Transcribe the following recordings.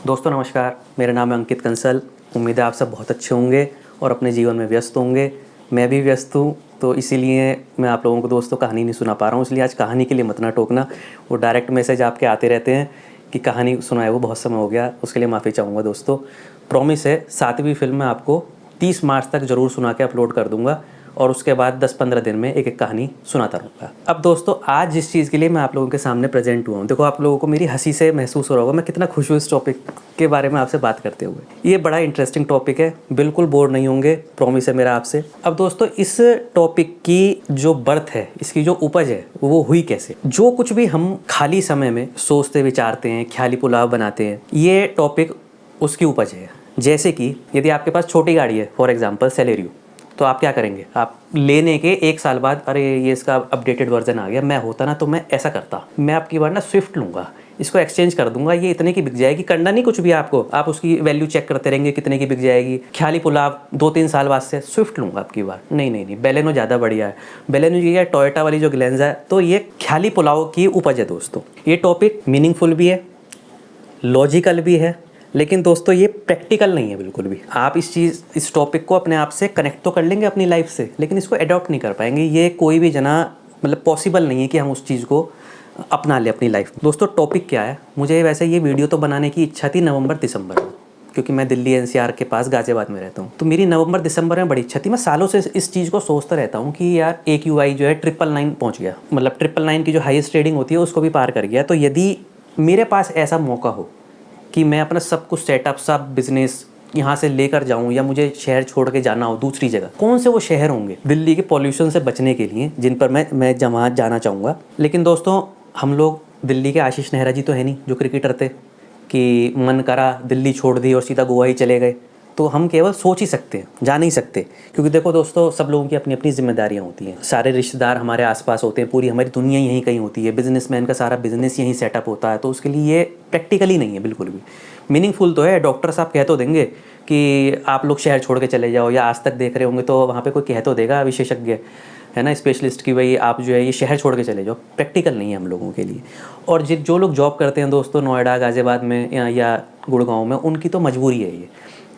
दोस्तों नमस्कार, मेरा नाम है अंकित कंसल। उम्मीद है आप सब बहुत अच्छे होंगे और अपने जीवन में व्यस्त होंगे। मैं भी व्यस्त हूँ, तो इसीलिए मैं आप लोगों को दोस्तों कहानी नहीं सुना पा रहा हूँ। इसलिए आज कहानी के लिए मत ना टोकना। वो डायरेक्ट मैसेज आपके आते रहते हैं कि कहानी सुनाए, वो बहुत समय हो गया, उसके लिए माफ़ी चाहूँगा दोस्तों। प्रॉमिस है 7वीं फिल्म मैं आपको 30 मार्च तक ज़रूर सुना के अपलोड कर दूँगा और उसके बाद 10-15 दिन में एक एक कहानी सुनाता रहूँगा। अब दोस्तों, आज जिस चीज़ के लिए मैं आप लोगों के सामने प्रेजेंट हुआ हूँ, देखो आप लोगों को मेरी हंसी से महसूस हो रहा होगा मैं कितना खुश हूँ इस टॉपिक के बारे में आपसे बात करते हुए। ये बड़ा इंटरेस्टिंग टॉपिक है, बिल्कुल बोर नहीं होंगे, प्रॉमिस है मेरा आपसे। अब दोस्तों, इस टॉपिक की जो बर्थ है, इसकी जो उपज है, वो हुई कैसे। जो कुछ भी हम खाली समय में सोचते विचारते हैं, ख्याली पुलाव बनाते हैं, ये टॉपिक उसकी उपज है। जैसे कि यदि आपके पास छोटी गाड़ी है, फॉर एग्जाम्पल सेलेरियो, तो आप क्या करेंगे, आप लेने के 1 साल बाद अरे ये इसका अपडेटेड वर्जन आ गया, मैं होता ना तो मैं ऐसा करता, मैं आपकी बार ना स्विफ्ट लूँगा, इसको एक्सचेंज कर दूंगा, ये इतने की बिक जाएगी। करना नहीं कुछ भी आपको, आप उसकी वैल्यू चेक करते रहेंगे कितने की बिक जाएगी। ख्याली पुलाव 2-3 साल बाद से स्विफ्ट लूँगा आपकी बार, नहीं, बेलेनो ज़्यादा बढ़िया है। बेलेनो की है, टोयोटा वाली जो ग्लेंजा है। तो ये ख्याली पुलाव की उपज है दोस्तों। ये टॉपिक मीनिंगफुल भी है, लॉजिकल भी है, लेकिन दोस्तों ये प्रैक्टिकल नहीं है बिल्कुल भी। आप इस टॉपिक को अपने आप से कनेक्ट तो कर लेंगे अपनी लाइफ से, लेकिन इसको अडॉप्ट नहीं कर पाएंगे। ये कोई भी जना मतलब पॉसिबल नहीं है कि हम उस चीज़ को अपना लें अपनी लाइफ में। दोस्तों टॉपिक क्या है, मुझे वैसे ये वीडियो तो बनाने की इच्छा थी नवंबर-दिसंबर में, क्योंकि मैं दिल्ली एनसीआर के पास गाज़ियाबाद में रहता हूँ। तो मेरी नवंबर-दिसंबर में बड़ी इच्छा थी। मैं सालों से इस चीज़ को सोचता रहता हूँ कि यार AQI जो है 999 पहुँच गया, मतलब 999 की जो हाईएस्ट रेटिंग होती है उसको भी पार कर गया। तो यदि मेरे पास ऐसा मौका हो कि मैं अपना सब कुछ सेटअप, सब बिजनेस यहाँ से लेकर जाऊँ, या मुझे शहर छोड़ के जाना हो दूसरी जगह, कौन से वो शहर होंगे दिल्ली के पॉल्यूशन से बचने के लिए जिन पर मैं जहाँ जाना चाहूँगा। लेकिन दोस्तों, हम लोग दिल्ली के आशीष नेहरा जी तो है नहीं जो क्रिकेटर थे कि मन करा दिल्ली छोड़ दी और सीधा गोवा ही चले गए। तो हम केवल सोच ही सकते हैं, जा नहीं सकते, क्योंकि देखो दोस्तों, सब लोगों की अपनी अपनी जिम्मेदारियां होती हैं। सारे रिश्तेदार हमारे आसपास होते हैं, पूरी हमारी दुनिया यहीं कहीं होती है, बिजनेसमैन का सारा बिजनेस यहीं सेटअप होता है। तो उसके लिए ये प्रैक्टिकली नहीं है बिल्कुल भी। मीनिंगफुल तो है, डॉक्टर साहब कह तो देंगे कि आप लोग शहर छोड़ के चले जाओ, या आज तक देख रहे होंगे तो वहाँ पर कोई कह तो देगा, विशेषज्ञ है ना, स्पेशलिस्ट की, भाई आप जो है ये शहर छोड़ के चले जाओ। प्रैक्टिकल नहीं है हम लोगों के लिए। और जो लोग जॉब करते हैं दोस्तों नोएडा, गाज़ियाबाद में या गुड़गांव में, उनकी तो मजबूरी है ये,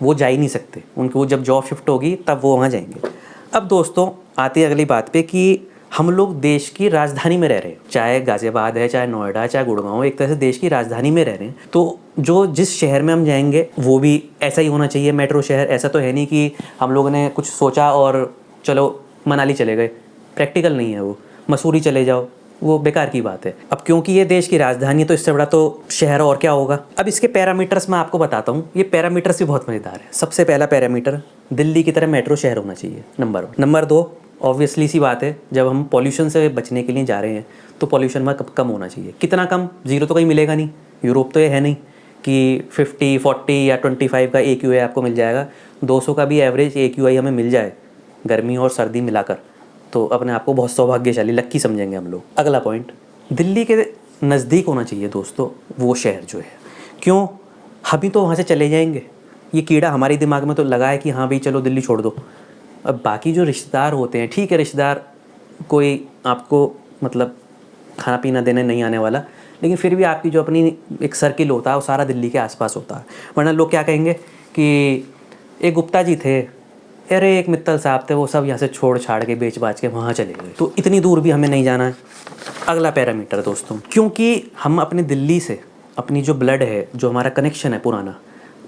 वो जा ही नहीं सकते। उनकी वो जब जॉब शिफ्ट होगी तब वो वहाँ जाएंगे। अब दोस्तों आते हैं अगली बात पे कि हम लोग देश की राजधानी में रह रहे हैं, चाहे गाज़ियाबाद है, चाहे नोएडा, चाहे गुड़गांव, एक तरह से देश की राजधानी में रह रहे हैं। तो जो जिस शहर में हम जाएंगे वो भी ऐसा ही होना चाहिए, मेट्रो शहर। ऐसा तो है नहीं कि हम लोगों ने कुछ सोचा और चलो मनाली चले गए, प्रैक्टिकल नहीं है वो। मसूरी चले जाओ, वो बेकार की बात है। अब क्योंकि ये देश की राजधानी है तो इससे बड़ा तो शहर और क्या होगा। अब इसके पैरामीटर्स मैं आपको बताता हूँ। ये पैरामीटर्स भी बहुत मज़ेदार है। सबसे पहला पैरामीटर, दिल्ली की तरह मेट्रो शहर होना चाहिए, नंबर 1। नंबर 2, ऑब्वियसली सी बात है, जब हम पॉल्यूशन से बचने के लिए जा रहे हैं तो पॉल्यूशन में कम होना चाहिए। कितना कम, जीरो तो कहीं मिलेगा नहीं। यूरोप तो ये है नहीं कि 50, 40 या 25 का AQI आपको मिल जाएगा। 200 का भी एवरेज AQI हमें मिल जाए गर्मी और सर्दी मिलाकर, तो अपने आप को बहुत सौभाग्यशाली, लक्की समझेंगे हम लोग। अगला पॉइंट, दिल्ली के नज़दीक होना चाहिए दोस्तों वो शहर जो है। क्यों, हम ही तो वहाँ से चले जाएंगे। ये कीड़ा हमारे दिमाग में तो लगा है कि हाँ भाई चलो दिल्ली छोड़ दो। अब बाकी जो रिश्तेदार होते हैं, ठीक है रिश्तेदार कोई आपको मतलब खाना पीना देने नहीं आने वाला, लेकिन फिर भी आपकी जो अपनी एक सर्किल होता है वो सारा दिल्ली के आसपास होता है। वरना लोग क्या कहेंगे कि एक गुप्ता जी थे, अरे एक मित्तल साहब थे, वो सब यहाँ से छोड़ छाड़ के बेच बाच के वहाँ चले गए, तो इतनी दूर भी हमें नहीं जाना है। अगला पैरामीटर दोस्तों, क्योंकि हम अपने दिल्ली से अपनी जो ब्लड है, जो हमारा कनेक्शन है पुराना,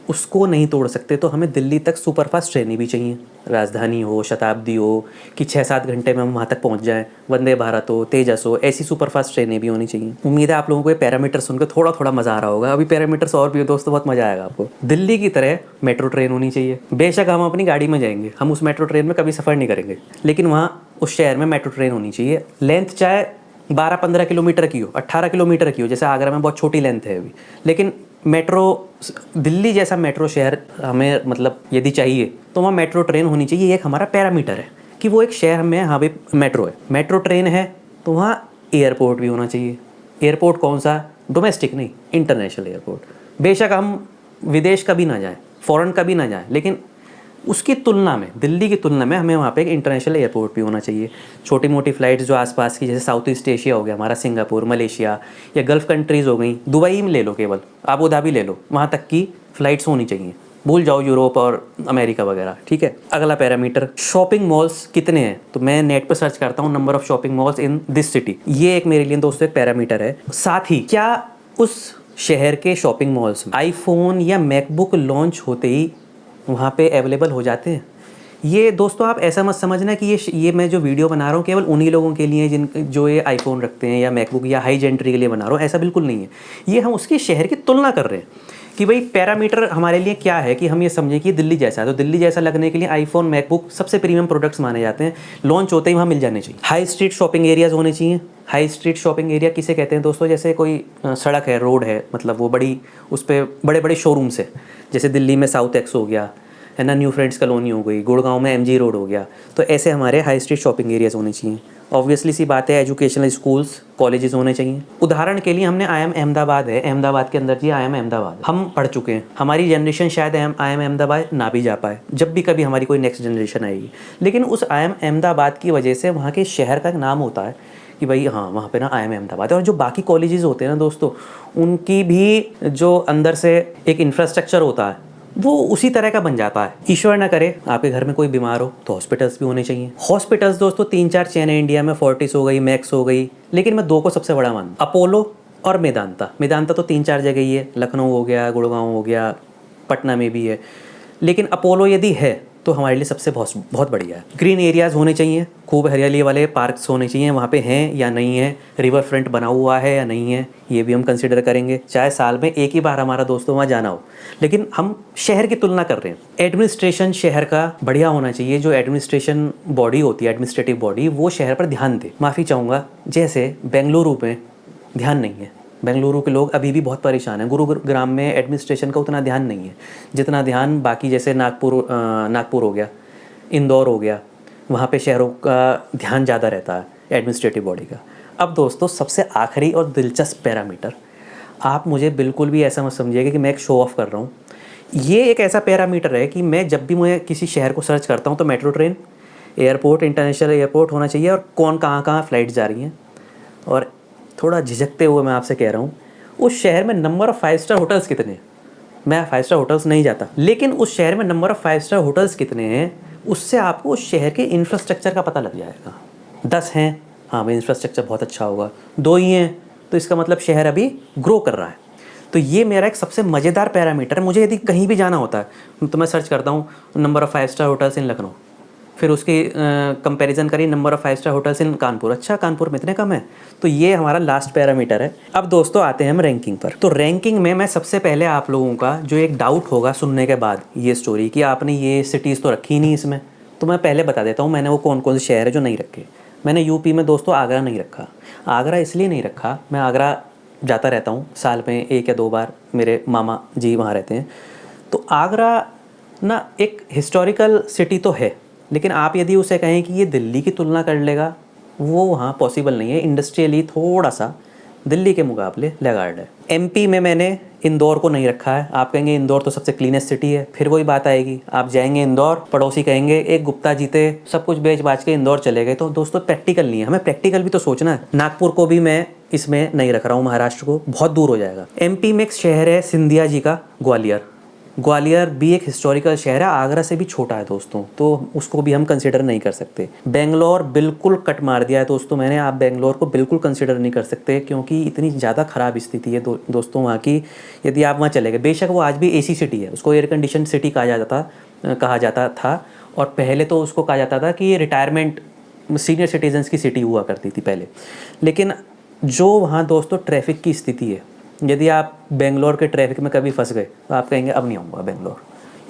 उसको नहीं तोड़ सकते। तो हमें दिल्ली तक सुपरफास्ट ट्रेनें भी चाहिए, राजधानी हो, शताब्दी हो, कि 6-7 घंटे में हम वहाँ तक पहुँच जाएँ। वंदे भारत हो, तेजस हो, ऐसी सुपरफास्ट ट्रेनें भी होनी चाहिए। उम्मीद है आप लोगों को ये पैरामीटर सुनकर थोड़ा थोड़ा मज़ा आ रहा होगा। अभी पैरामीटर्स और भी हो दोस्तों, बहुत मज़ा आएगा आपको। दिल्ली की तरह मेट्रो ट्रेन होनी चाहिए। बेशक हम अपनी गाड़ी में जाएंगे, हम उस मेट्रो ट्रेन में कभी सफ़र नहीं करेंगे, लेकिन वहाँ उस शहर में मेट्रो ट्रेन होनी चाहिए। लेंथ चाहे 12-15 किलोमीटर की हो, 18 किलोमीटर की हो, जैसे आगरा में बहुत छोटी लेंथ है अभी, लेकिन मेट्रो, दिल्ली जैसा मेट्रो शहर हमें मतलब यदि चाहिए तो वहाँ मेट्रो ट्रेन होनी चाहिए। एक हमारा पैरामीटर है कि वो एक शहर में हाँ भाई मेट्रो है, मेट्रो ट्रेन है, तो वहाँ एयरपोर्ट भी होना चाहिए। एयरपोर्ट कौन सा, डोमेस्टिक नहीं, इंटरनेशनल एयरपोर्ट। बेशक हम विदेश कभी ना जाएं, फॉरेन कभी ना जाएं, लेकिन उसकी तुलना में, दिल्ली की तुलना में हमें वहाँ पे एक इंटरनेशनल एयरपोर्ट भी होना चाहिए। छोटी मोटी फ़्लाइट्स जो आसपास की, जैसे साउथ ईस्ट एशिया हो गया हमारा, सिंगापुर, मलेशिया या गल्फ़ कंट्रीज़ हो गई, दुबई में ले लो, केवल आबू धाबी ले लो, वहाँ तक की फ़्लाइट्स होनी चाहिए। भूल जाओ यूरोप और अमेरिका वगैरह, ठीक है। अगला पैरामीटर, शॉपिंग मॉल्स कितने हैं। तो मैं नेट पर सर्च करता हूँ number of shopping malls in this city, ये एक मेरे लिए दोस्तों एक पैरामीटर है। साथ ही क्या उस शहर के शॉपिंग मॉल्स में आईफोन या मैकबुक लॉन्च होते ही वहाँ पे अवेलेबल हो जाते हैं। ये दोस्तों आप ऐसा मत समझना कि ये मैं जो वीडियो बना रहा हूँ केवल उन्हीं लोगों के लिए जो ये आईफोन रखते हैं या मैकबुक या हाई जेंट्री के लिए बना रहा हूँ, ऐसा बिल्कुल नहीं है। ये हम उसकी शहर की तुलना कर रहे हैं कि भाई पैरामीटर हमारे लिए क्या है कि हम ये समझें कि दिल्ली जैसा है, तो दिल्ली जैसा लगने के लिए आईफोन, मैकबुक सबसे प्रीमियम प्रोडक्ट्स माने जाते हैं, लॉन्च होते ही वहाँ मिल जाने चाहिए। हाई स्ट्रीट शॉपिंग एरियाज़ होने चाहिए। हाई स्ट्रीट शॉपिंग एरिया किसे कहते हैं दोस्तों, जैसे कोई सड़क है, रोड है, मतलब वो बड़ी, उस पर बड़े बड़े शोरूम्स है, जैसे दिल्ली में साउथ एक्स हो गया है ना, न्यू फ्रेंड्स कॉलोनी हो गई, गुड़गांव में MG रोड हो गया, तो ऐसे हमारे हाई स्ट्रीट शॉपिंग एरियाज़ होने चाहिए। ऑब्वियसली सी बात है, एजुकेशनल स्कूल्स, कॉलेजेस होने चाहिए। उदाहरण के लिए हमने IIM अहमदाबाद है, अहमदाबाद के अंदर जी IIM अहमदाबाद हम पढ़ चुके हैं। हमारी जनरेशन शायद IIM अहमदाबाद ना भी जा पाए, जब भी कभी हमारी कोई नेक्स्ट जनरेशन आएगी, लेकिन उस IIM अहमदाबाद की वजह से वहाँ के शहर का एक नाम होता है कि भाई हाँ, वहाँ पे ना IIM अहमदाबाद है। और जो बाकी कॉलेजेस होते हैं ना दोस्तों, उनकी भी जो अंदर से एक इंफ्रास्ट्रक्चर होता है वो उसी तरह का बन जाता है। ईश्वर ना करे आपके घर में कोई बीमार हो तो हॉस्पिटल्स भी होने चाहिए। हॉस्पिटल्स दोस्तों 3-4 चेन है इंडिया में, फोर्टिस हो गई, मैक्स हो गई, लेकिन मैं 2 को सबसे बड़ा मानता हूँ, अपोलो और मेदांता। मेदांता तो 3-4 जगह ही है, लखनऊ हो गया, गुड़गांव हो गया, पटना में भी है, लेकिन अपोलो यदि है तो हमारे लिए सबसे बहुत बढ़िया है। ग्रीन एरियाज़ होने चाहिए, खूब हरियाली वाले पार्क्स होने चाहिए, वहाँ पे हैं या नहीं है, रिवर फ्रंट बना हुआ है या नहीं है, ये भी हम कंसिडर करेंगे। चाहे साल में एक ही बार हमारा दोस्तों वहाँ जाना हो, लेकिन हम शहर की तुलना कर रहे हैं। एडमिनिस्ट्रेशन शहर का बढ़िया होना चाहिए। जो एडमिनिस्ट्रेशन बॉडी होती है, एडमिनिस्ट्रेटिव बॉडी, वो शहर पर ध्यान दे। माफ़ी चाहूँगा, जैसे बेंगलुरु में ध्यान नहीं है, बेंगलुरु के लोग अभी भी बहुत परेशान हैं। गुरुग्राम में एडमिनिस्ट्रेशन का उतना ध्यान नहीं है जितना ध्यान बाकी, जैसे नागपुर हो गया, इंदौर हो गया, वहाँ पे शहरों का ध्यान ज़्यादा रहता है एडमिनिस्ट्रेटिव बॉडी का। अब दोस्तों सबसे आखिरी और दिलचस्प पैरामीटर, आप मुझे बिल्कुल भी ऐसा मत समझिएगा कि मैं एक शो ऑफ कर रहा हूँ। ये एक ऐसा पैरामीटर है कि मैं जब भी मैं किसी शहर को सर्च करता हूँ तो metro train, airport, international airport होना चाहिए, और कौन कहाँ फ़्लाइट जा रही हैं। और थोड़ा झिझकते हुए मैं आपसे कह रहा हूँ, उस शहर में नंबर ऑफ़ 5 स्टार होटल्स कितने हैं। मैं 5 स्टार होटल्स नहीं जाता, लेकिन उस शहर में नंबर ऑफ़ 5 स्टार होटल्स कितने हैं, उससे आपको उस शहर के इंफ्रास्ट्रक्चर का पता लग जाएगा। 10 हैं, हाँ भाई इंफ्रास्ट्रक्चर बहुत अच्छा होगा। 2 ही हैं तो इसका मतलब शहर अभी ग्रो कर रहा है। तो ये मेरा एक सबसे मज़ेदार पैरामीटर है। मुझे यदि कहीं भी जाना होता है तो मैं सर्च करता हूँ नंबर ऑफ़ 5 स्टार होटल्स इन लखनऊ, फिर उसकी कंपैरिजन करी नंबर ऑफ़ 5 स्टार होटल्स इन कानपुर, अच्छा कानपुर में इतने कम है। तो ये हमारा लास्ट पैरामीटर है। अब दोस्तों आते हैं हम रैंकिंग पर। तो रैंकिंग में मैं सबसे पहले आप लोगों का जो एक डाउट होगा सुनने के बाद ये स्टोरी कि आपने ये सिटीज़ तो रखी नहीं इसमें, तो मैं पहले बता देता हूँ मैंने वो कौन कौन से शहर है जो नहीं रखे। मैंने यूपी में दोस्तों आगरा नहीं रखा। आगरा इसलिए नहीं रखा, मैं आगरा जाता रहता हूँ, साल में 1 या 2 बार मेरे मामा जी वहाँ रहते हैं। तो आगरा ना एक हिस्टोरिकल सिटी तो है, लेकिन आप यदि उसे कहें कि ये दिल्ली की तुलना कर लेगा, वो वहाँ पॉसिबल नहीं है। इंडस्ट्रियली थोड़ा सा दिल्ली के मुकाबले लैगार्ड है। MP में मैंने इंदौर को नहीं रखा है। आप कहेंगे इंदौर तो सबसे क्लीनेस्ट सिटी है, फिर वही बात आएगी, आप जाएंगे इंदौर, पड़ोसी कहेंगे एक गुप्ता जीते सब कुछ बेच बाच के इंदौर चले गए। तो दोस्तों प्रैक्टिकल नहीं है, हमें प्रैक्टिकल भी तो सोचना है। नागपुर को भी मैं इसमें नहीं रख रहा हूँ, महाराष्ट्र को, बहुत दूर हो जाएगा। MP में एक शहर है सिंधिया जी का, ग्वालियर। ग्वालियर भी एक हिस्टोरिकल शहर है, आगरा से भी छोटा है दोस्तों, तो उसको भी हम कंसिडर नहीं कर सकते। बेंगलोर बिल्कुल कट मार दिया है दोस्तों मैंने, आप बेंगलोर को बिल्कुल कंसिडर नहीं कर सकते क्योंकि इतनी ज़्यादा ख़राब स्थिति है दोस्तों वहाँ की। यदि आप वहाँ चले गए, बेशक वो आज भी AC सिटी है, उसको एयर कंडीशन सिटी कहा जाता था, और पहले तो उसको कहा जाता था कि ये रिटायरमेंट सीनियर सिटीजन्स की सिटी हुआ करती थी पहले। लेकिन जो वहाँ दोस्तों ट्रैफिक की स्थिति है, यदि आप बेंगलोर के ट्रैफिक में कभी फंस गए तो आप कहेंगे अब नहीं आऊँगा बेंगलोर।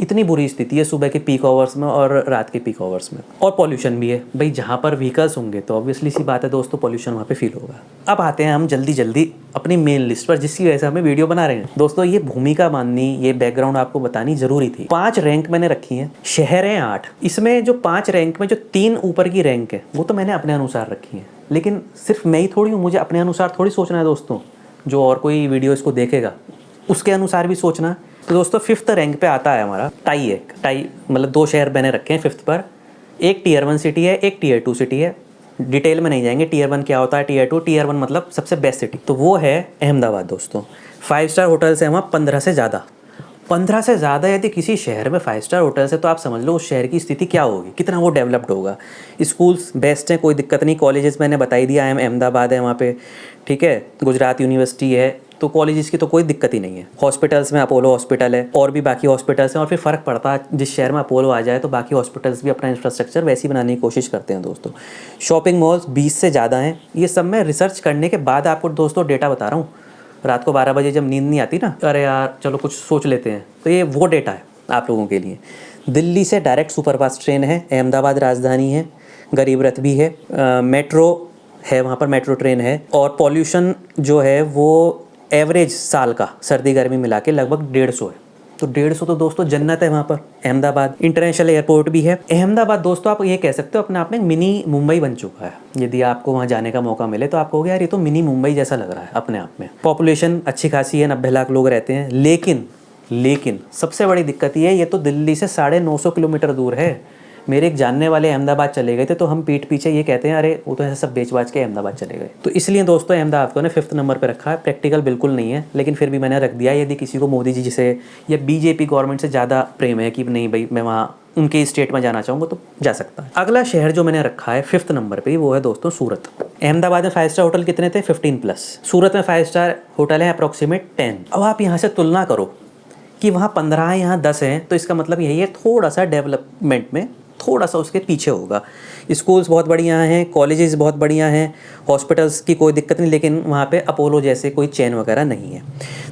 इतनी बुरी स्थिति है सुबह के पीक आवर्स में और रात के पीक आवर्स में। और पॉल्यूशन भी है भाई, जहाँ पर व्हीकल्स होंगे तो ऑब्वियसली सी बात है दोस्तों पॉल्यूशन वहाँ पे फील होगा। अब आते हैं हम जल्दी अपनी मेन लिस्ट पर, जिसकी वजह से हमें वीडियो बना रहे हैं दोस्तों। ये भूमिका माननी, ये बैकग्राउंड आपको बतानी जरूरी थी। 5 रैंक मैंने रखी हैं, शहर हैं 8। इसमें जो 5 रैंक में जो 3 ऊपर की रैंक है वो तो मैंने अपने अनुसार रखी है, लेकिन सिर्फ मैं ही थोड़ी हूँ, मुझे अपने अनुसार थोड़ी सोचना है दोस्तों। जो और कोई वीडियो इसको देखेगा उसके अनुसार भी सोचना। तो दोस्तों 5th रैंक पे आता है हमारा टाई। एक टाई मतलब 2 शहर मैंने रखे हैं 5th पर। एक टियर 1 सिटी है, एक टियर 2 सिटी है। डिटेल में नहीं जाएंगे टियर 1 क्या होता है, टियर 2। टियर 1 मतलब सबसे बेस्ट सिटी, तो वो है अहमदाबाद दोस्तों। 5 स्टार होटल्स हैं वहाँ 15 से ज़्यादा। 15 से ज़्यादा यदि किसी शहर में 5 स्टार होटल्स है तो आप समझ लो उस शहर की स्थिति क्या होगी, कितना वो डेवलप्ड होगा। स्कूल्स बेस्ट हैं, कोई दिक्कत नहीं। कॉलेजेस मैंने बता ही दिया, अहमदाबाद है वहाँ पे, ठीक है। गुजरात यूनिवर्सिटी है, तो कॉलेजेस की तो कोई दिक्कत ही नहीं है। हॉस्पिटल्स में अपोलो हॉस्पिटल है और भी बाकी हॉस्पिटल्स हैं, और फिर फ़र्क पड़ता है जिस शहर में अपोलो आ जाए तो बाकी हॉस्पिटल्स भी अपना इंफ्रास्ट्रक्चर वैसे ही बनाने की कोशिश करते हैं दोस्तों। शॉपिंग मॉल्स 20 से ज़्यादा हैं। ये सब मैं रिसर्च करने के बाद आपको दोस्तों डेटा बता रहा हूँ। रात को 12 बजे जब नींद नहीं आती ना, अरे यार चलो कुछ सोच लेते हैं, तो ये वो डेटा है आप लोगों के लिए। दिल्ली से डायरेक्ट सुपरफास्ट ट्रेन है, अहमदाबाद राजधानी है, गरीब रथ भी है, मेट्रो है वहाँ पर, मेट्रो ट्रेन है। और पॉल्यूशन जो है वो एवरेज साल का सर्दी गर्मी मिला के लगभग 150 है। तो 150 तो दोस्तों जन्नत है वहाँ पर। अहमदाबाद इंटरनेशनल एयरपोर्ट भी है। अहमदाबाद दोस्तों आप ये कह सकते हो अपने आप में मिनी मुंबई बन चुका है। यदि आपको वहाँ जाने का मौका मिले तो आप कहोगे यार ये तो मिनी मुंबई जैसा लग रहा है अपने आप में। पॉपुलेशन अच्छी खासी है, 90 लाख लोग रहते हैं। लेकिन सबसे बड़ी दिक्कत ये है, ये तो दिल्ली से 950 किलोमीटर दूर है। मेरे एक जानने वाले अहमदाबाद चले गए थे, तो हम पीठ पीछे ये कहते हैं अरे वो तो ऐसे सब बेच बाच के अहमदाबाद चले गए। तो इसलिए दोस्तों अहमदाबाद को ने 5th नंबर पे रखा है। प्रैक्टिकल बिल्कुल नहीं है, लेकिन फिर भी मैंने रख दिया। यदि किसी को मोदी जी से या बीजेपी गवर्नमेंट से ज़्यादा प्रेम है कि नहीं भाई मैं वहाँ उनके स्टेट में जाना चाहूँगा, तो जा सकता है। अगला शहर जो मैंने रखा है 5th नंबर पर, वो है दोस्तों सूरत। अहमदाबाद में 5 स्टार होटल कितने थे? 15+। सूरत में 5 स्टार होटल है अप्रॉक्सीमेट 10। अब आप यहाँ से तुलना करो कि वहाँ 15 है, यहाँ 10 हैं, तो इसका मतलब यही है थोड़ा सा डेवलपमेंट में थोड़ा सा उसके पीछे होगा। स्कूल्स बहुत बढ़िया हैं, कॉलेजेस बहुत बढ़िया हैं, हॉस्पिटल्स की कोई दिक्कत नहीं, लेकिन वहाँ पे अपोलो जैसे कोई चेन वगैरह नहीं है।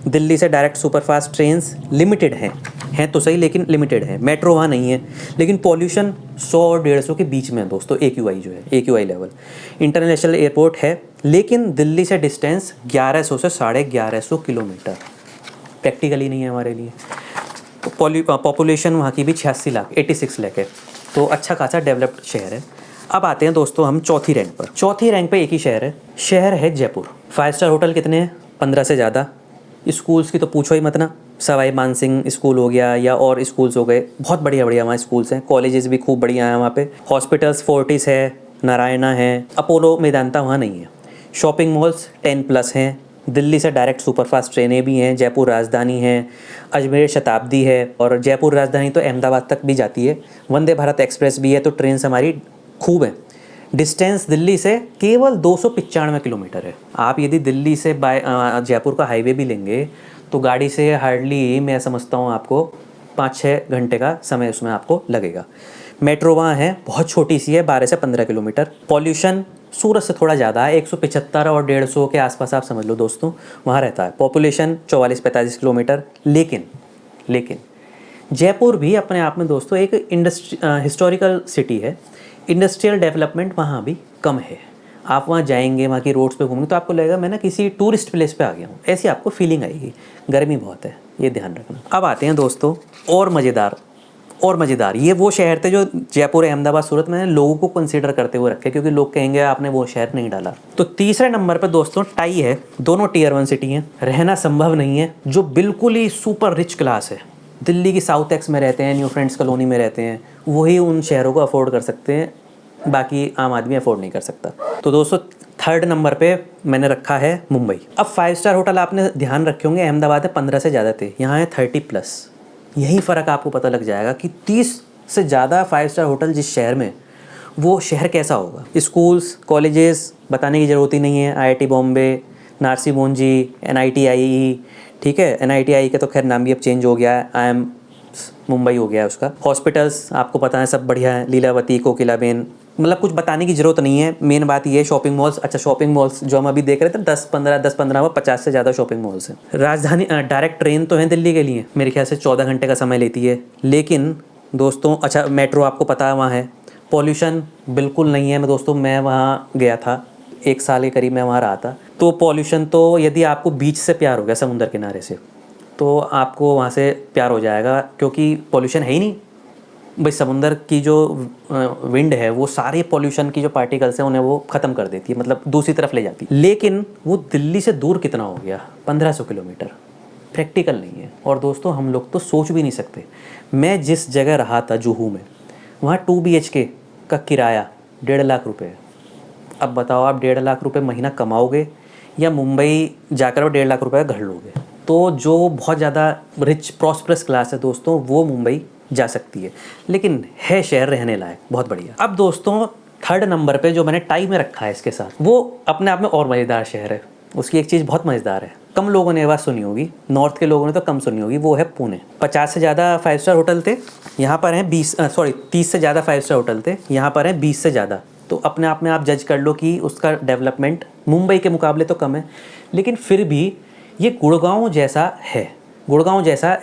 दिल्ली से डायरेक्ट सुपरफास्ट ट्रेन्स लिमिटेड हैं तो सही, लेकिन लिमिटेड है। मेट्रो वहाँ नहीं है, लेकिन पॉल्यूशन 100 और 150 के बीच में है दोस्तों। AQI जो है, AQI लेवल। इंटरनेशनल एयरपोर्ट है, लेकिन दिल्ली से डिस्टेंस 1100 से 1150 किलोमीटर, प्रैक्टिकली नहीं है हमारे लिए। पॉपुलेशन वहाँ की भी 86 लाख 86 लाख है, तो अच्छा खासा डेवलप्ड शहर है। अब आते हैं दोस्तों हम चौथी रैंक पर। चौथी रैंक पे एक ही शहर है जयपुर। 5 स्टार होटल कितने हैं? 15 से ज़्यादा। स्कूल्स की तो पूछो ही मत ना, सवाई मानसिंह स्कूल हो गया या और स्कूल्स हो गए, बहुत बढ़िया बढ़िया वहाँ स्कूल्स हैं। कॉलेजेस भी खूब बढ़िया हैं वहाँ पे। हॉस्पिटल्स फोर्टिस है, नारायणा है, अपोलो मेदांता वहाँ नहीं है। शॉपिंग मॉल्स 10+ हैं। दिल्ली से डायरेक्ट सुपरफास्ट ट्रेनें भी हैं। जयपुर राजधानी है, अजमेर शताब्दी है, और जयपुर राजधानी तो अहमदाबाद तक भी जाती है। वंदे भारत एक्सप्रेस भी है, तो ट्रेन हमारी खूब है। डिस्टेंस दिल्ली से केवल 295 किलोमीटर है। आप यदि दिल्ली से बाय जयपुर का हाईवे भी लेंगे तो गाड़ी से हार्डली मैं समझता हूँ आपको 5-6 घंटे का समय उसमें आपको लगेगा। मेट्रो वहाँ है, बहुत छोटी सी है, 12 से 15 किलोमीटर। पॉल्यूशन सूरत से थोड़ा ज़्यादा है, 175 और 150 के आसपास आप समझ लो दोस्तों वहाँ रहता है। Population 44-45 kilometre. लेकिन जयपुर भी अपने आप में दोस्तों एक हिस्टोरिकल सिटी है। इंडस्ट्रियल डेवलपमेंट वहाँ भी कम है। आप वहाँ जाएंगे, वहाँ की रोड्स पे घूमेंगे तो आपको लगेगा मैं ना किसी टूरिस्ट प्लेस पे आ गया हूँ, ऐसी आपको फीलिंग आएगी। गर्मी बहुत है, ये ध्यान रखना। अब आते हैं दोस्तों और मज़ेदार, ये वो शहर थे जो जयपुर, अहमदाबाद, सूरत में लोगों को कंसीडर करते हुए रखे, क्योंकि लोग कहेंगे आपने वो शहर नहीं डाला। तो तीसरे नंबर पे दोस्तों टाई है, दोनों टियर 1 सिटी हैं। रहना संभव नहीं है, जो बिल्कुल ही सुपर रिच क्लास है, दिल्ली की साउथ एक्स में रहते हैं, न्यू फ्रेंड्स कॉलोनी में रहते हैं, वही उन शहरों को अफोर्ड कर सकते हैं, बाकी आम आदमी अफोर्ड नहीं कर सकता। तो दोस्तों 3rd नंबर पे मैंने रखा है मुंबई। अब 5 स्टार होटल आपने ध्यान रखे होंगे, अहमदाबाद में 15 से ज़्यादा थे, यहाँ है 30+। यही फ़र्क आपको पता लग जाएगा कि 30 से ज़्यादा 5 स्टार होटल जिस शहर में, वो शहर कैसा होगा। स्कूल्स कॉलेजेस बताने की ज़रूरत ही नहीं है। IIT बॉम्बे, नारसी मोहनजी, NITIE, ठीक है। NITIE का तो खैर नाम भी अब चेंज हो गया है, IIM मुंबई हो गया है उसका। हॉस्पिटल्स आपको पता है सब बढ़िया है, लीलावती, कोकिलाबेन, मतलब कुछ बताने की ज़रूरत नहीं है। मेन बात ये है शॉपिंग मॉल्स। अच्छा, शॉपिंग मॉल्स जो हम अभी देख रहे थे 10-15 व 50 से ज़्यादा शॉपिंग मॉल्स हैं। राजधानी डायरेक्ट ट्रेन तो है दिल्ली के लिए, मेरे ख्याल से 14 घंटे का समय लेती है। लेकिन दोस्तों अच्छा, मेट्रो आपको पता है वहाँ है। पॉल्यूशन बिल्कुल नहीं है। मैं वहाँ गया था, 1 साल के करीब मैं वहाँ रहा था। तो पॉल्यूशन तो यदि आपको बीच से प्यार हो गया, समुद्र किनारे से, तो आपको वहाँ से प्यार हो जाएगा, क्योंकि पॉल्यूशन है ही नहीं भाई। समुंदर की जो विंड है वो सारे पॉल्यूशन की जो पार्टिकल्स हैं उन्हें वो ख़त्म कर देती है, मतलब दूसरी तरफ ले जाती है। लेकिन वो दिल्ली से दूर कितना हो गया? 1500 किलोमीटर। प्रैक्टिकल नहीं है। और दोस्तों हम लोग तो सोच भी नहीं सकते। मैं जिस जगह रहा था जुहू में, वहाँ 2 BHK का किराया 1.5 लाख रुपये है। अब बताओ आप 1.5 लाख रुपये महीना कमाओगे या मुंबई जाकर 1.5 लाख रुपये का घर लोगे? तो जो बहुत ज़्यादा रिच प्रॉस्परस क्लास है दोस्तों, वो मुंबई जा सकती है, लेकिन है शहर रहने लायक, बहुत बढ़िया। अब दोस्तों 3rd नंबर पे जो मैंने टाई में रखा है इसके साथ, वो अपने आप में और मज़ेदार शहर है। उसकी एक चीज़ बहुत मज़ेदार है, कम लोगों ने ये बात सुनी होगी, नॉर्थ के लोगों ने तो कम सुनी होगी, वो है पुणे। 50 से ज़्यादा 5 स्टार होटल थे, यहाँ पर हैं 30 से ज़्यादा 5 स्टार होटल थे, यहाँ पर हैं 20 से ज़्यादा। तो अपने आप में आप जज कर लो कि उसका डेवलपमेंट मुंबई के मुकाबले तो कम है, लेकिन फिर भी ये गुड़गांव जैसा है, गुड़गांव जैसा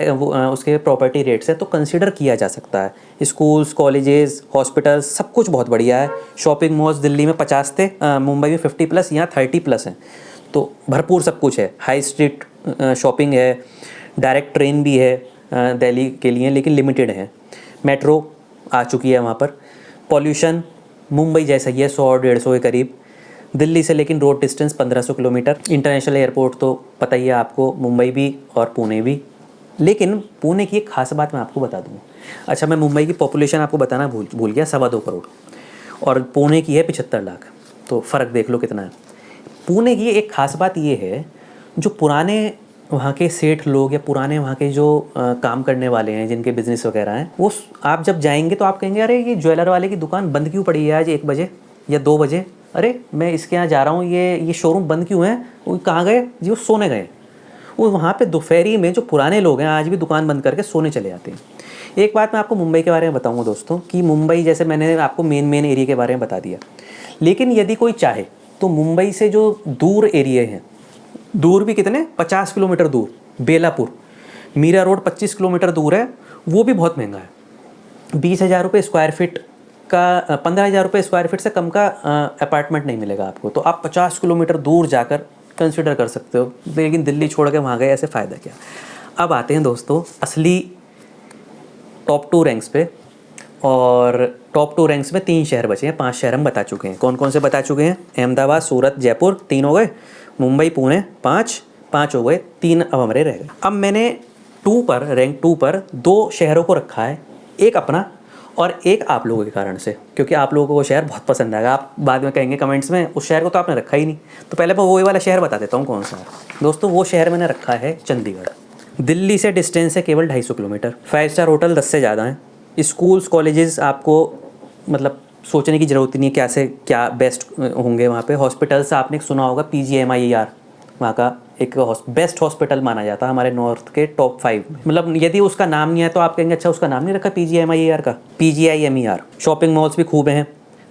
उसके प्रॉपर्टी रेट्स है, तो कंसिडर किया जा सकता है। स्कूल्स, कॉलेजेस, हॉस्पिटल्स, सब कुछ बहुत बढ़िया है। शॉपिंग मॉल्स दिल्ली में 50 थे, मुंबई में 50+, यहाँ 30+ हैं। तो भरपूर सब कुछ है। हाई स्ट्रीट शॉपिंग है, डायरेक्ट ट्रेन भी है दिल्ली के लिए, लेकिन लिमिटेड है। मेट्रो आ चुकी है वहाँ पर। पॉल्यूशन मुंबई जैसा ही है, 100-150 के करीब। दिल्ली से लेकिन road distance 1500 kilometre. International airport तो पता ही है आपको, मुंबई भी और पुणे भी। लेकिन पुणे की एक खास बात मैं आपको बता दूँ। अच्छा, मैं मुंबई की पॉपुलेशन आपको बताना भूल गया, 2.25 करोड़, और पुणे की है 75 लाख। तो फ़र्क देख लो कितना है। पुणे की एक खास बात ये है, जो पुराने वहाँ के सेठ लोग या पुराने वहाँ के जो काम करने वाले हैं, जिनके बिज़नेस वगैरह हैं, वो आप जब जाएंगे तो आप कहेंगे अरे ये ज्वेलर वाले की दुकान बंद क्यों पड़ी है आज 1 बजे या 2 बजे? अरे मैं इसके यहाँ जा रहा हूँ, ये शोरूम बंद क्यों है? वो कहाँ गए जी? वो सोने गए। वो वहाँ पे दोपहरी में जो पुराने लोग हैं आज भी दुकान बंद करके सोने चले जाते हैं। एक बात मैं आपको मुंबई के बारे में बताऊँगा दोस्तों, कि मुंबई जैसे मैंने आपको मेन एरिया के बारे में बता दिया, लेकिन यदि कोई चाहे तो मुंबई से जो दूर एरिया हैं, दूर भी कितने, 50 किलोमीटर दूर, बेलापुर, मीरा रोड 25 किलोमीटर दूर है, वो भी बहुत महंगा है। 20,000 रुपये स्क्वायर फीट का, 15,000 रुपये स्क्वायर फीट से कम का अपार्टमेंट नहीं मिलेगा आपको। तो आप 50 किलोमीटर दूर जाकर कंसिडर कर सकते हो, लेकिन दिल्ली छोड़ के वहाँ गए, ऐसे फ़ायदा क्या। अब आते हैं दोस्तों असली टॉप 2 रैंक्स पे, और टॉप 2 रैंक्स में 3 शहर बचे हैं। 5 शहर हम बता चुके हैं। कौन कौन से बता चुके हैं? अहमदाबाद, सूरत, जयपुर, 3 हो गए। मुंबई, पुणे 5 हो गए, 3 अब हमारे रह गए। अब मैंने रैंक 2 पर 2 शहरों को रखा है, एक अपना और एक आप लोगों के कारण से, क्योंकि आप लोगों को वो शहर बहुत पसंद आएगा। आप बाद में कहेंगे कमेंट्स में उस शहर को तो आपने रखा ही नहीं, तो पहले मैं वही वाला शहर बता देता हूँ कौन सा है। दोस्तों वो शहर मैंने रखा है चंडीगढ़। दिल्ली से डिस्टेंस है केवल 250 किलोमीटर। 5 स्टार होटल 10 से ज़्यादा हैं। स्कूल्स, कॉलेजेस आपको मतलब सोचने की ज़रूरत नहीं है क्या से क्या बेस्ट होंगे वहाँ पे। हॉस्पिटल्स आपने सुना होगा, PGMIER वहाँ का एक बेस्ट हॉस्पिटल माना जाता है हमारे नॉर्थ के टॉप 5 में। मतलब यदि उसका नाम नहीं है तो आप कहेंगे अच्छा उसका नाम नहीं रखा PGMIER का, PGIMER। शॉपिंग मॉल्स भी खूब हैं।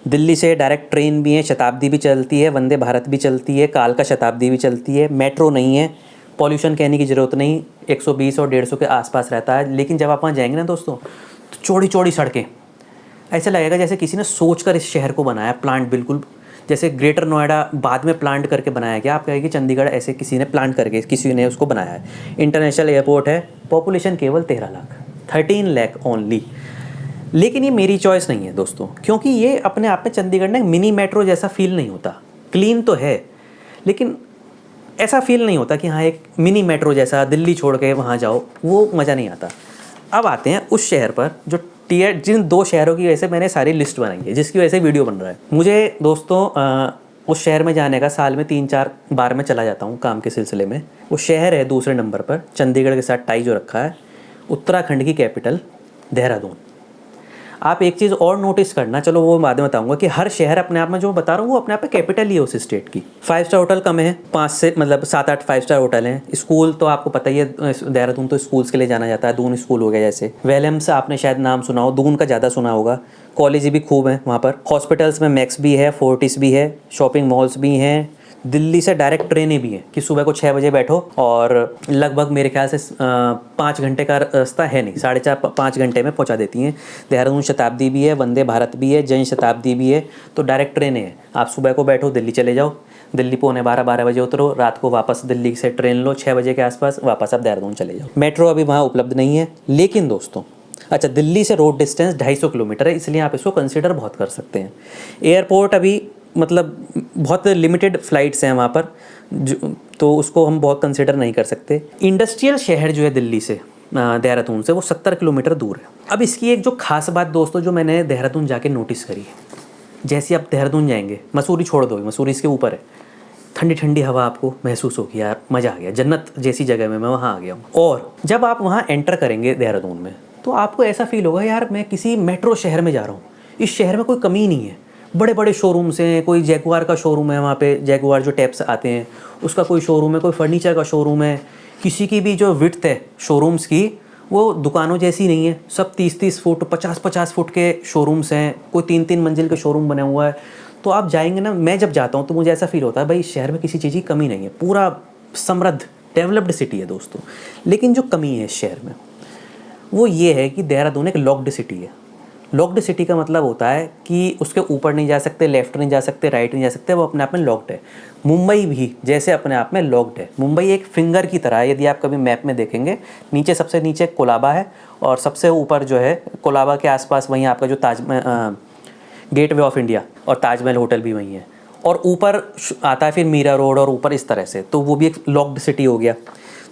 दिल्ली से डायरेक्ट ट्रेन भी है, शताब्दी भी चलती है, वंदे भारत भी चलती है, कालका शताब्दी भी चलती है। मेट्रो नहीं है। पॉल्यूशन कहने की ज़रूरत नहीं, 120 और 150 के आसपास रहता है। लेकिन जब आप वहाँ जाएंगे ना दोस्तों, तो चौड़ी चौड़ी सड़कें, ऐसा लगेगा जैसे किसी ने सोचकर इस शहर को बनाया। प्लांट बिल्कुल जैसे ग्रेटर नोएडा बाद में प्लांट करके बनाया गया, आप कहेंगे कि चंडीगढ़ ऐसे किसी ने प्लांट करके किसी ने उसको बनाया है। इंटरनेशनल एयरपोर्ट है। पॉपुलेशन केवल 13 लाख, 13 लाख ओनली। लेकिन ये मेरी चॉइस नहीं है दोस्तों, क्योंकि ये अपने आप में चंडीगढ़ में मिनी मेट्रो जैसा फील नहीं होता। क्लीन तो है, लेकिन ऐसा फील नहीं होता कि हाँ एक मिनी मेट्रो जैसा दिल्ली छोड़ के वहाँ जाओ, वो मज़ा नहीं आता। अब आते हैं उस शहर पर जो जिन 2 शहरों की वजह से मैंने सारी लिस्ट बनाई है, जिसकी वजह से वीडियो बन रहा है। मुझे दोस्तों उस शहर में जाने का साल में 3-4 बार मैं चला जाता हूँ काम के सिलसिले में। वो शहर है दूसरे नंबर पर, चंडीगढ़ के साथ टाई जो रखा है, उत्तराखंड की कैपिटल देहरादून। आप एक चीज़ और नोटिस करना, चलो वो बाद में बताऊंगा, कि हर शहर अपने आप में जो बता रहा हूँ वो अपने आप में कैपिटल ही है उस स्टेट की। 5 स्टार होटल कम है, 5 से मतलब 7-8 5 स्टार होटल हैं। स्कूल तो आपको पता ही है, देहरादून तो स्कूल्स के लिए जाना जाता है। दून स्कूल हो गया जैसे, वेलम्स आपने शायद नाम सुना हो, दून का ज़्यादा सुना होगा। कॉलेज भी खूब हैं वहाँ पर। हॉस्पिटल्स में मैक्स भी है, फोर्टिस भी है, शॉपिंग मॉल्स भी हैं। दिल्ली से डायरेक्ट ट्रेनें भी हैं कि सुबह को 6 बजे बैठो और लगभग मेरे ख्याल से 5 घंटे का रास्ता है नहीं, 4.5-5 घंटे में पहुंचा देती हैं। देहरादून शताब्दी भी है, वंदे भारत भी है, जन शताब्दी भी है। तो डायरेक्ट ट्रेनें हैं, आप सुबह को बैठो दिल्ली चले जाओ, दिल्ली 11:45-12 बजे उतरो, रात को वापस दिल्ली से ट्रेन लो 6 बजे के आसपास, वापस आप देहरादून चले जाओ। मेट्रो अभी वहाँ उपलब्ध नहीं है। लेकिन दोस्तों अच्छा, दिल्ली से रोड डिस्टेंस 250 किलोमीटर है, इसलिए आप इसको कंसिडर बहुत कर सकते हैं। एयरपोर्ट अभी मतलब बहुत लिमिटेड फ़्लाइट्स हैं वहाँ पर जो, तो उसको हम बहुत कंसिडर नहीं कर सकते। इंडस्ट्रियल शहर जो है दिल्ली से, देहरादून से, वो 70 किलोमीटर दूर है। अब इसकी एक जो ख़ास बात दोस्तों जो मैंने देहरादून जाके नोटिस करी है, जैसे आप देहरादून जाएंगे, मसूरी छोड़ दो, मसूरी इसके ऊपर है, ठंडी ठंडी हवा आपको महसूस होगी, यार मज़ा आ गया, जन्नत जैसी जगह में मैं वहाँ आ गया हूँ। और जब आप वहाँ एंटर करेंगे देहरादून में, तो आपको ऐसा फील होगा यार मैं किसी मेट्रो शहर में जा रहा हूँ। इस शहर में कोई कमी नहीं है, बड़े बड़े शोरूम्स हैं, कोई जैगुआर का शोरूम है वहाँ पे, जैगुआर जो टैब्स आते हैं उसका कोई शोरूम है, कोई फर्नीचर का शोरूम है, किसी की भी जो विड्थ है शोरूम्स की वो दुकानों जैसी नहीं है, सब 30-30 फुट 50-50 फुट के शोरूम्स हैं, कोई 3-3 मंजिल के शोरूम बने हुआ है। तो आप जाएंगे ना, मैं जब जाता हूँ तो मुझे ऐसा फील होता है भाई इस शहर में किसी चीज़ की कमी नहीं है, पूरा समृद्ध डेवलप्ड सिटी है दोस्तों। लेकिन जो कमी है इस शहर में वो ये है कि देहरादून एक लॉक्ड सिटी है। लॉक्ड सिटी का मतलब होता है कि उसके ऊपर नहीं जा सकते, लेफ्ट नहीं जा सकते, राइट नहीं जा सकते, वो अपने आप में लॉक्ड है। मुंबई भी जैसे अपने आप में लॉक्ड है। मुंबई एक फिंगर की तरह है, यदि आप कभी मैप में देखेंगे, नीचे सबसे नीचे कोलाबा है और सबसे ऊपर जो है कोलाबा के आसपास वहीं आपका जो गेटवे ऑफ इंडिया और ताजमहल होटल भी वहीं है, और ऊपर आता है फिर मीरा रोड और ऊपर इस तरह से, तो वो भी एक लॉक्ड सिटी हो गया।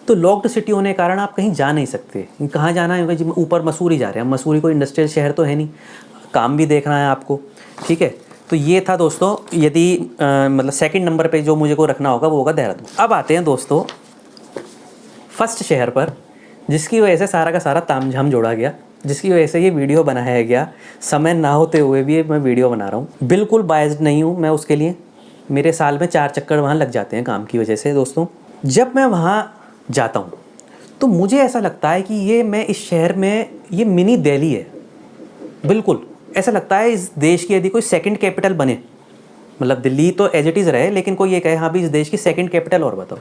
तो लॉक्ड सिटी होने के कारण आप कहीं जा नहीं सकते। कहाँ जाना है, जी ऊपर मसूरी जा रहे हैं, मसूरी कोई इंडस्ट्रियल शहर तो है नहीं, काम भी देखना है आपको, ठीक है। तो ये था दोस्तों, यदि मतलब सेकंड नंबर पे जो मुझे को रखना होगा वो होगा देहरादून। अब आते हैं दोस्तों फर्स्ट शहर पर, जिसकी वजह से सारा का सारा तामझाम जोड़ा गया, जिसकी वजह से ये वीडियो बनाया गया। समय ना होते हुए भी मैं वीडियो बना रहा हूँ, बिल्कुल बायस्ड नहीं हूँ मैं उसके लिए, मेरे साल में 4 चक्कर वहाँ लग जाते हैं काम की वजह से दोस्तों। जब मैं वहाँ जाता हूँ तो मुझे ऐसा लगता है कि ये मैं इस शहर में, ये मिनी दिल्ली है, बिल्कुल ऐसा लगता है इस देश की यदि कोई सेकंड कैपिटल बने, मतलब दिल्ली तो एज इट इज़ रहे, लेकिन कोई ये कहे हाँ भी इस देश की सेकंड कैपिटल और बताओ,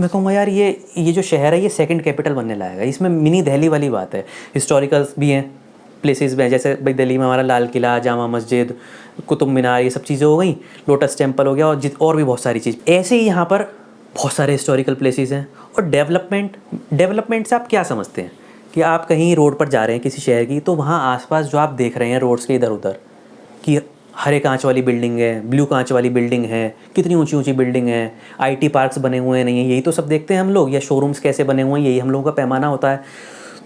मैं कहूँगा यार ये जो शहर है ये सेकंड कैपिटल बनने लायक है। इसमें मिनी दिल्ली वाली बात है, हिस्टोरिकल्स भी हैं, प्लेसेस भी हैं, जैसे भाई दिल्ली में हमारा लाल किला, जामा मस्जिद, कुतुब मीनार, ये सब चीज़ें हो गई, लोटस टेम्पल हो गया, और भी बहुत सारी चीज़। ऐसे ही यहाँ पर बहुत सारे हिस्टोरिकल प्लेसेस हैं। और डेवलपमेंट से आप क्या समझते हैं कि आप कहीं रोड पर जा रहे हैं किसी शहर की, तो वहाँ आसपास जो आप देख रहे हैं रोड्स के इधर उधर कि हरे कांच वाली बिल्डिंग है, ब्लू कांच वाली बिल्डिंग है, कितनी ऊंची ऊंची बिल्डिंग है, आईटी पार्क्स बने हुए हैं, नहीं है, यही तो सब देखते हैं हम लोग, या शोरूम्स कैसे बने हुए हैं, यही हम लोगों का पैमाना होता है।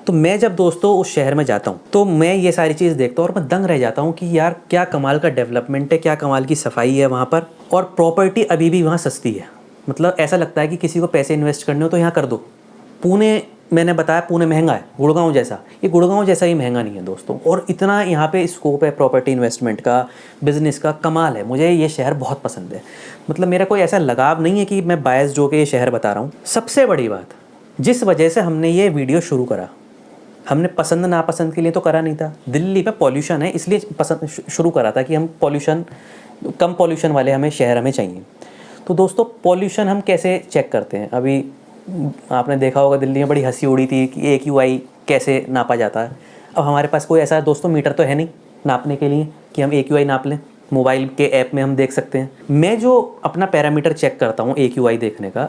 तो मैं जब दोस्तों उस शहर में जाता हूँ तो मैं ये सारी चीज़ देखता हूँ और मैं दंग रह जाता हूँ कि यार क्या कमाल का डेवलपमेंट है, क्या कमाल की सफाई है वहाँ पर, और प्रॉपर्टी अभी भी वहाँ सस्ती है। मतलब ऐसा लगता है कि किसी को पैसे इन्वेस्ट करने हो तो यहाँ कर दो। पुणे, मैंने बताया पुणे महंगा है, गुड़गांव जैसा, ये गुड़गांव जैसा ही महंगा नहीं है दोस्तों। और इतना यहाँ पे स्कोप है प्रॉपर्टी इन्वेस्टमेंट का, बिज़नेस का, कमाल है। मुझे ये शहर बहुत पसंद है, मतलब मेरा कोई ऐसा लगाव नहीं है कि मैं बायस जो के ये शहर बता रहा हूँ। सबसे बड़ी बात, जिस वजह से हमने ये वीडियो शुरू करा, हमने पसंद नापसंद के लिए तो करा नहीं था, दिल्ली में पॉल्यूशन है इसलिए पसंद शुरू करा था कि हम कम पॉल्यूशन वाले हमें शहर हमें चाहिए। तो दोस्तों पॉल्यूशन हम कैसे चेक करते हैं, अभी आपने देखा होगा दिल्ली में बड़ी हंसी उड़ी थी कि AQI कैसे नापा जाता है। अब हमारे पास कोई ऐसा दोस्तों मीटर तो है नहीं नापने के लिए कि हम AQI नाप लें, मोबाइल के ऐप में हम देख सकते हैं। मैं जो अपना पैरामीटर चेक करता हूँ AQI देखने का,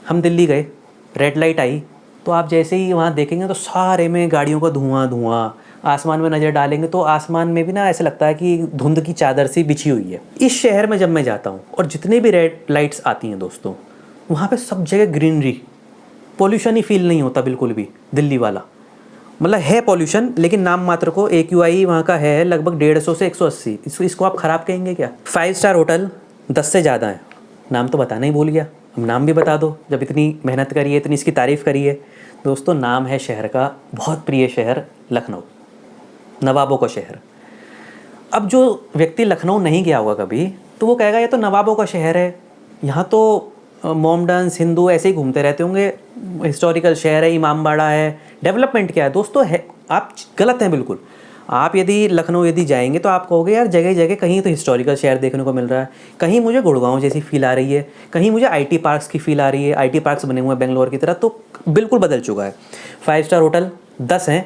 हम दिल्ली गए, रेड लाइट आई, तो आप जैसे ही वहाँ देखेंगे तो सारे में गाड़ियों का धुआं, आसमान में नज़र डालेंगे तो आसमान में भी ना ऐसा लगता है कि धुंध की चादर सी बिछी हुई है। इस शहर में जब मैं जाता हूँ और जितने भी रेड लाइट्स आती हैं दोस्तों, वहाँ पे सब जगह ग्रीनरी, पॉल्यूशन ही फील नहीं होता बिल्कुल भी दिल्ली वाला। मतलब है पॉल्यूशन लेकिन नाम मात्र को। AQI वहाँ का है लगभग 150 से 180, इसको आप ख़राब कहेंगे क्या? 5 स्टार होटल 10 से ज़्यादा है, नाम तो बताना ही भूल गया, अब नाम भी बता दो, जब इतनी मेहनत करी है, इतनी इसकी तारीफ़ करी है। दोस्तों नाम है शहर का, बहुत प्रिय शहर लखनऊ, नवाबों का शहर। अब जो व्यक्ति लखनऊ नहीं गया होगा कभी, तो वो कहेगा ये तो नवाबों का शहर है, यहाँ तो मोमडन्स हिंदू ऐसे ही घूमते रहते होंगे, हिस्टोरिकल शहर है, इमामबाड़ा है, डेवलपमेंट क्या है? दोस्तों है, आप गलत हैं बिल्कुल। आप यदि लखनऊ यदि जाएंगे तो आप कहोगे यार जगह जगह कहीं तो हिस्टोरिकल शहर देखने को मिल रहा है, कहीं मुझे गुड़गांव जैसी फील आ रही है, कहीं मुझे IT पार्क्स की फील आ रही है, IT पार्क्स बने हुए हैं बेंगलोर की तरह। तो बिल्कुल बदल चुका है। 5 स्टार होटल 10 हैं,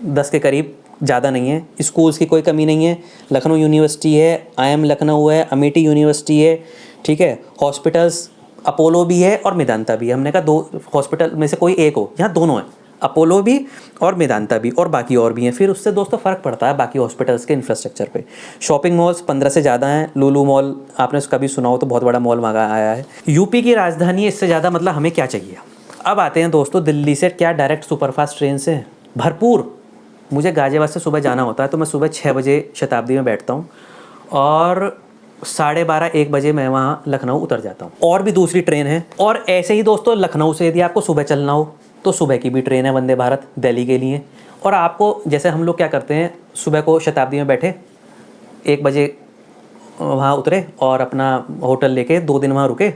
10 के करीब, ज़्यादा नहीं है। स्कूल्स की कोई कमी नहीं है, लखनऊ यूनिवर्सिटी है, IIM लखनऊ है, अमेठी यूनिवर्सिटी है, ठीक है। हॉस्पिटल्स अपोलो भी है और मेदांता भी है। हमने कहा 2 हॉस्पिटल में से कोई एक हो, यहाँ दोनों है, अपोलो भी और मेदांता भी और बाकी और भी हैं। फिर उससे दोस्तों फ़र्क पड़ता है बाकी हॉस्पिटल्स के इंफ्रास्ट्रक्चर पे। शॉपिंग मॉल्स 15 से ज़्यादा हैं। लुलु मॉल आपने उसका भी सुना हो तो बहुत बड़ा मॉल वहाँ आया है। यूपी की राजधानी है, इससे ज़्यादा मतलब हमें क्या चाहिए। अब आते हैं दोस्तों दिल्ली से क्या डायरेक्ट सुपरफास्ट ट्रेन से भरपूर। मुझे गाज़ियाबाद से सुबह जाना होता है तो मैं सुबह 6 बजे शताब्दी में बैठता हूँ और 12:30-1 बजे मैं वहाँ लखनऊ उतर जाता हूँ। और भी दूसरी ट्रेन है। और ऐसे ही दोस्तों लखनऊ से यदि आपको सुबह चलना हो तो सुबह की भी ट्रेन है वंदे भारत दिल्ली के लिए। और आपको जैसे हम लोग क्या करते हैं, सुबह को शताब्दी में बैठे 1 बजे वहाँ उतरे और अपना होटल लेके 2 दिन वहाँ रुके।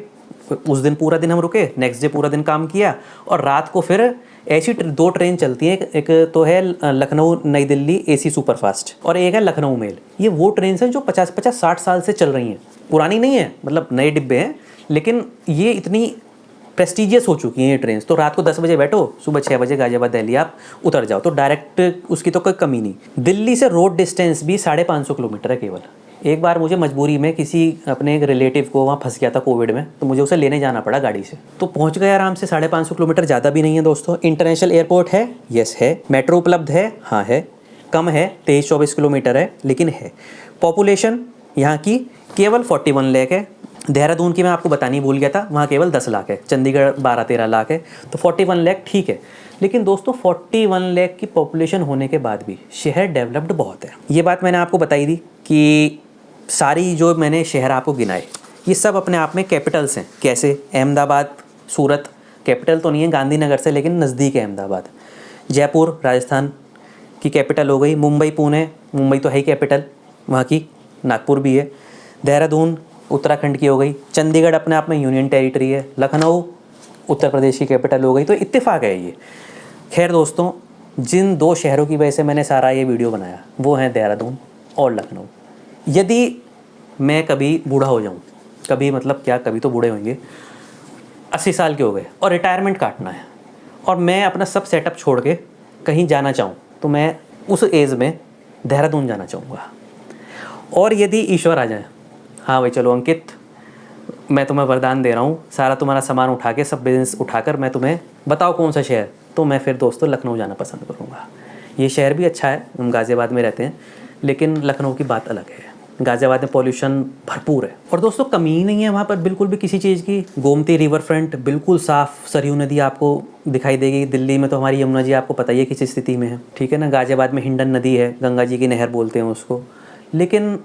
उस दिन पूरा दिन हम रुके, नेक्स्ट डे पूरा दिन काम किया और रात को फिर ऐसी 2 ट्रेन चलती हैं। एक तो है लखनऊ नई दिल्ली एसी सुपरफास्ट और एक है लखनऊ मेल। ये वो ट्रेन हैं जो 50-60 साल से चल रही हैं। पुरानी नहीं है, मतलब नए डिब्बे हैं, लेकिन ये इतनी प्रेस्टीजियस हो चुकी हैं ये ट्रेन। तो रात को 10 बजे बैठो, सुबह 6 बजे गाज़ियाबाद दिल्ली आप उतर जाओ, तो डायरेक्ट उसकी तो कोई कमी नहीं। दिल्ली से रोड डिस्टेंस भी 550 किलोमीटर है केवल। एक बार मुझे मजबूरी में किसी अपने एक रिलेटिव को वहाँ फंस गया था कोविड में, तो मुझे उसे लेने जाना पड़ा गाड़ी से, तो पहुँच गए आराम से। 550 किलोमीटर ज़्यादा भी नहीं है दोस्तों। इंटरनेशनल एयरपोर्ट है, यस है। मेट्रो उपलब्ध है, हाँ है। कम है, 23-24 किलोमीटर है, लेकिन है। पॉपुलेशन यहाँ की केवल 41 लाख है। देहरादून की मैं आपको बतानी भूल गया था, वहाँ केवल 10 लाख है। चंडीगढ़ 12-13 लाख है, तो 41 लाख ठीक है। लेकिन दोस्तों 41 लाख की पॉपुलेशन होने के बाद भी शहर डेवलप्ड बहुत है। ये बात मैंने आपको बताई थी कि सारी जो मैंने शहर आपको गिनाए ये सब अपने आप में कैपिटल्स हैं। कैसे? अहमदाबाद, सूरत कैपिटल तो नहीं है गांधीनगर से, लेकिन नज़दीक है अहमदाबाद। जयपुर राजस्थान की कैपिटल हो गई। मुंबई, पुणे, मुंबई तो है ही कैपिटल वहाँ की, नागपुर भी है। देहरादून उत्तराखंड की हो गई। चंडीगढ़ अपने आप में यूनियन टेरिटरी है। लखनऊ उत्तर प्रदेश की कैपिटल हो गई। तो इत्तेफाक है ये। खैर दोस्तों, जिन 2 शहरों की वजह से मैंने सारा ये वीडियो बनाया वो हैं देहरादून और लखनऊ। यदि मैं कभी बूढ़ा हो जाऊँ, कभी मतलब क्या, कभी तो बूढ़े होंगे, 80 साल के हो गए और रिटायरमेंट काटना है और मैं अपना सब सेटअप छोड़ के कहीं जाना चाहूँ, तो मैं उस एज में देहरादून जाना चाहूँगा। और यदि ईश्वर आ जाए, हाँ भाई चलो अंकित, मैं तुम्हें वरदान दे रहा हूँ, सारा तुम्हारा सामान उठा के, सब बिजनेस उठाकर मैं तुम्हें बताओ कौन सा शहर, तो मैं फिर दोस्तों लखनऊ जाना पसंद करूँगा। ये शहर भी अच्छा है, हम गाज़ियाबाद में रहते हैं, लेकिन लखनऊ की बात अलग है। गाज़ियाबाद में पॉल्यूशन भरपूर है और दोस्तों कमी ही नहीं है वहाँ पर बिल्कुल भी किसी चीज़ की। गोमती रिवर फ्रंट बिल्कुल साफ़, सरयू नदी आपको दिखाई देगी। दिल्ली में तो हमारी यमुना जी आपको पता ही है किस स्थिति में है, ठीक है ना। गाज़ियाबाद में हिंडन नदी है, गंगा जी की नहर बोलते हैं उसको। लेकिन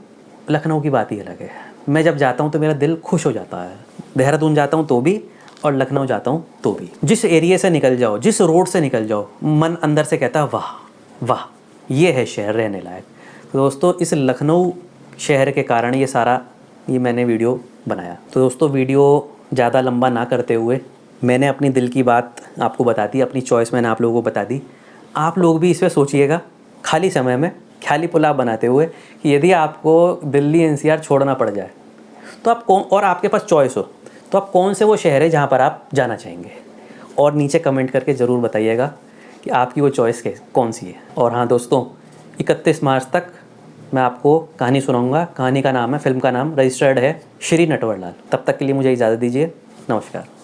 लखनऊ की बात ही अलग है। मैं जब जाता हूँ तो मेरा दिल खुश हो जाता है। देहरादून जाता हूँ तो भी और लखनऊ जाता हूँ तो भी। जिस एरिया से निकल जाओ, जिस रोड से निकल जाओ, मन अंदर से कहता है वाह वाह, ये है शहर रहने लायक। तो दोस्तों इस लखनऊ शहर के कारण ये मैंने वीडियो बनाया। तो दोस्तों वीडियो ज़्यादा लंबा ना करते हुए मैंने अपनी दिल की बात आपको बता दी, अपनी चॉइस मैंने आप लोगों को बता दी। आप लोग भी इस पर सोचिएगा खाली समय में, ख्याली पुलाव बनाते हुए, कि यदि आपको दिल्ली एनसीआर छोड़ना पड़ जाए तो आप कौन, और आपके पास चॉइस हो, तो आप कौन से वो शहर है जहाँ पर आप जाना चाहेंगे। और नीचे कमेंट करके ज़रूर बताइएगा कि आपकी वो चॉइस कौन सी है। और हाँ दोस्तों, 31 मार्च तक मैं आपको कहानी सुनाऊंगा। कहानी का नाम है, फिल्म का नाम रजिस्टर्ड है श्री नटवरलाल। तब तक के लिए मुझे इजाज़त दीजिए। नमस्कार।